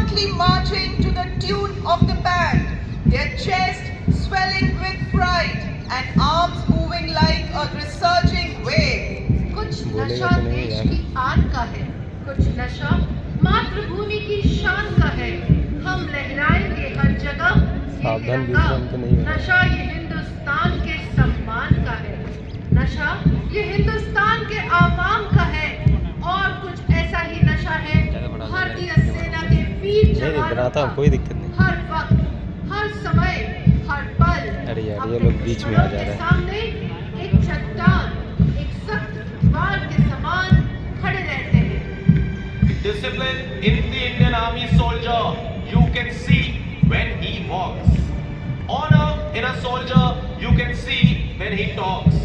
smartly marching to the tune of the band, their chest swelling with pride and arms moving like a resurging wave. कुछ नशा देश की आन का है, कुछ नशा मातृभूमि की शान का है। हम लहराएंगे हर जगह ये तिरंगा। नशा ये हिंदुस्तान के सम्मान का है, नशा ये हिंदुस्तान के आवाम का है। और कुछ ऐसा ही नशा है भारतीय सेना के वीर जवानों का। कोई दिक्कत नहीं। हर वक्त, हर समय, हर पल अरे यार ये लोग बीच में आ जा रहे हैं। सामने एक चट्टान, एक सख्त दीवार के समान खड़े रहते हैं। Discipline in the Indian Army soldier you can see when he walks. Honor in a soldier you can see when he talks.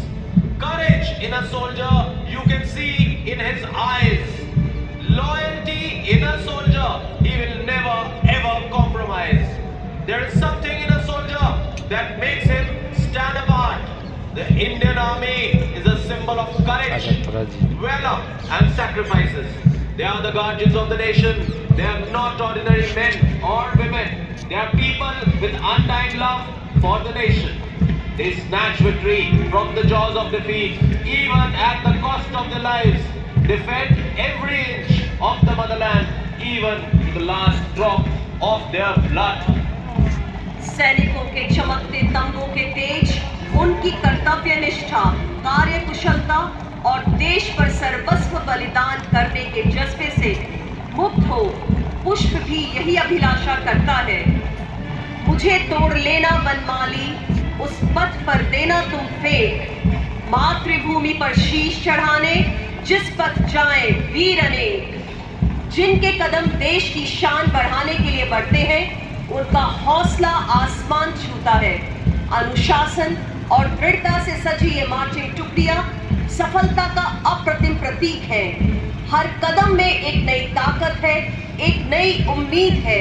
Courage in a soldier you can see in his eyes. Loyalty in a soldier he will never ever compromise. There is something in a soldier that makes him stand apart. The Indian Army is a symbol of courage, valor and sacrifices. They are the guardians of the nation. They are not ordinary men or women. They are people with undying love for the nation. They snatch victory from the jaws of defeat, even at the cost of their lives. Defend every inch of the motherland, even to the last drop of their blood. सैनिकों के चमकते तंबू के तेज, उनकी कर्तव्य निष्ठा, कार्य कुशलता और देश पर सर्वस्व बलिदान करने के जज्बे से मुक्त हो पुष्प भी यही अभिलाषा करता है। मुझे तोड़ लेना वनमाली, उस पथ पर देना तुम फेंक, मातृभूमि पर शीश चढ़ाने जिस पथ जाए वीर अनेक। जिनके कदम देश की शान बढ़ाने के लिए बढ़ते हैं, उनका हौसला आसमान छूता है। अनुशासन और दृढ़ता से सजी ये मार्चिंग टुकड़ियां सफलता का अप्रतिम प्रतीक है। हर कदम में एक नई ताकत है, एक नई उम्मीद है,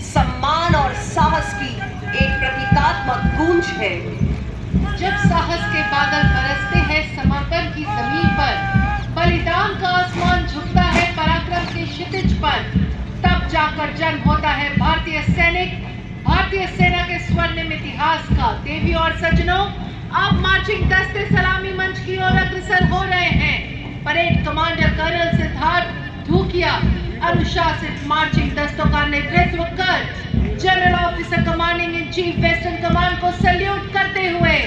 सम्मान और साहस की एक प्रतीकात्मक गूंज है। जब साहस के बादल बरसते हैं समर्पण की जमीन पर, बलिदान का आसमान झुकता है पराक्रम के क्षितिज पर, तब जाकर जन्म होता है भारतीय सैनिक, भारतीय सेना के स्वर्णिम इतिहास का। देवी और सज्जनों, अब मार्चिंग दस्ते सलामी मंच की ओर अग्रसर हो रहे हैं। परेड कमांडर कर्नल सिद्धार्थ धूकिया अनुशासित मार्चिंग दस्तों का नेतृत्व कर general officer commanding in chief western command को सैल्यूट करते हुए।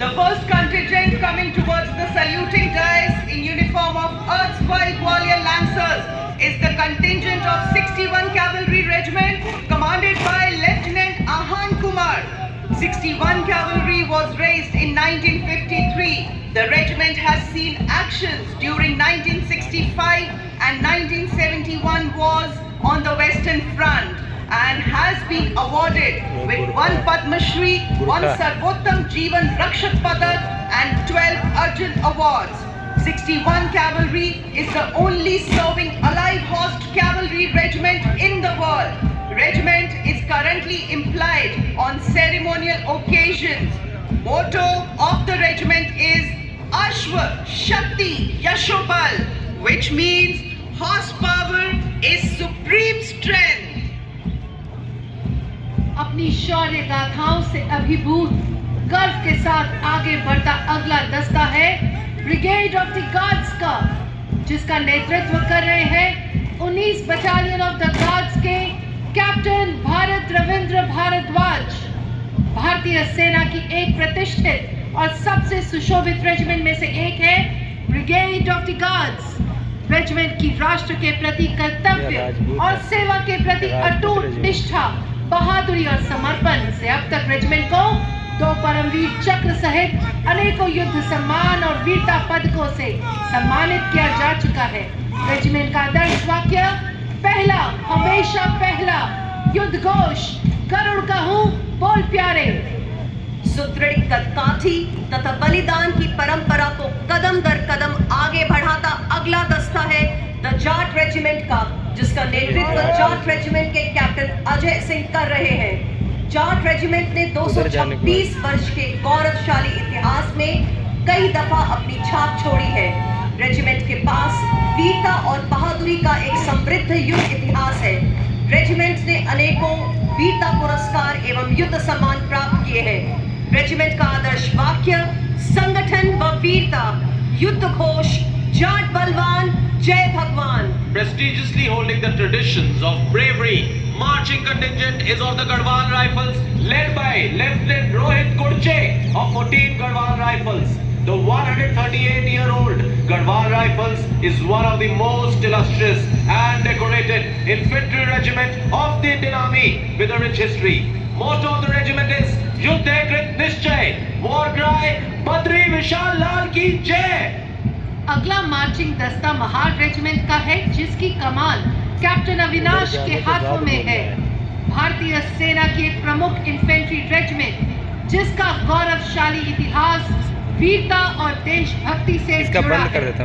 The first contingent coming towards the saluting dais in uniform of erstwhile Gwalior Lancers is the contingent of 61 Cavalry Regiment commanded by Lieutenant Ahan Kumar. 61 Cavalry was raised in 1953. The regiment has seen actions during 1965 and 1971 wars on the Western Front and has been awarded with 1 Padma Shri, 1 Sarvottam Jeevan Rakshak Padak and 12 Arjun Awards. 61 Cavalry is the only serving alive horsed cavalry regiment in the world. Regiment is currently employed on ceremonial occasions. Motto of the regiment is Ashwa Shakti Yashobal, which means horsepower is supreme strength. अपनी शौर्य गाथाओं से अभिभूत गर्व के साथ आगे बढ़ता अगला दस्ता है ब्रिगेड ऑफ द गार्ड्स का, जिसका नेतृत्व कर रहे हैं 19 बटालियन ऑफ द गार्ड्स के कैप्टन भारत रविंद्र भारद्वाज। भारतीय सेना की एक प्रतिष्ठित और सबसे सुशोभित रेजिमेंट में से एक है brigade of the guards. Regiment की राष्ट्र के प्रति कर्तव्य और सेवा के प्रति अटूट निष्ठा, बहादुरी और समर्पण से अब तक रेजिमेंट को 2 परमवीर चक्र सहित अनेकों युद्ध सम्मान और वीरता पदकों से सम्मानित किया जा चुका है। रेजिमेंट का आदर्श वाक्य पहला हमेशा पहला, युद्ध घोष गरुड़ का हूँ बोल प्यारे। सुदृढ़ कदकाठी तथा बलिदान की परंपरा को कदम दर कदम आगे बढ़ाता अगला दस्ता है द जाट रेजिमेंट का, जिसका नेतृत्व जाट रेजिमेंट के कैप्टन अजय सिंह कर रहे हैं। जाट रेजिमेंट ने 226 वर्ष के गौरवशाली इतिहास में कई दफा अपनी छाप छोड़ी है। रेजिमेंट के पास वीरता और बहादुरी बहादुरी का एक समृद्ध युद्ध इतिहास है। रेजिमेंट ने अनेकों वीरता पुरस्कार एवं युद्ध सम्मान प्राप्त किए हैं। रेजिमेंट का आदर्श वाक्य संगठन व वीरता, युद्ध घोष जाट बलवान जय भगवान। Prestigiously holding the traditions of bravery, marching contingent is of the Garhwal Rifles, led by Lieutenant Rohit Gurche of 14 Garhwal Rifles. The 138-year-old Garhwal Rifles is one of the most illustrious and decorated infantry regiment of the Indian Army with a rich history. Motto of the regiment is Yuddhe Krit Nischay, war cry Badri Vishal Lal ki Jai. अगला marching दस्ता Mahar regiment का है, जिसकी कमान captain Avinash के हाथों में है। भारतीय सेना की एक प्रमुख इन्फेंट्री रेजिमेंट जिसका गौरवशाली इतिहास वीरता और देशभक्ति से इसका जुड़ा बंद कर है। देता हूं।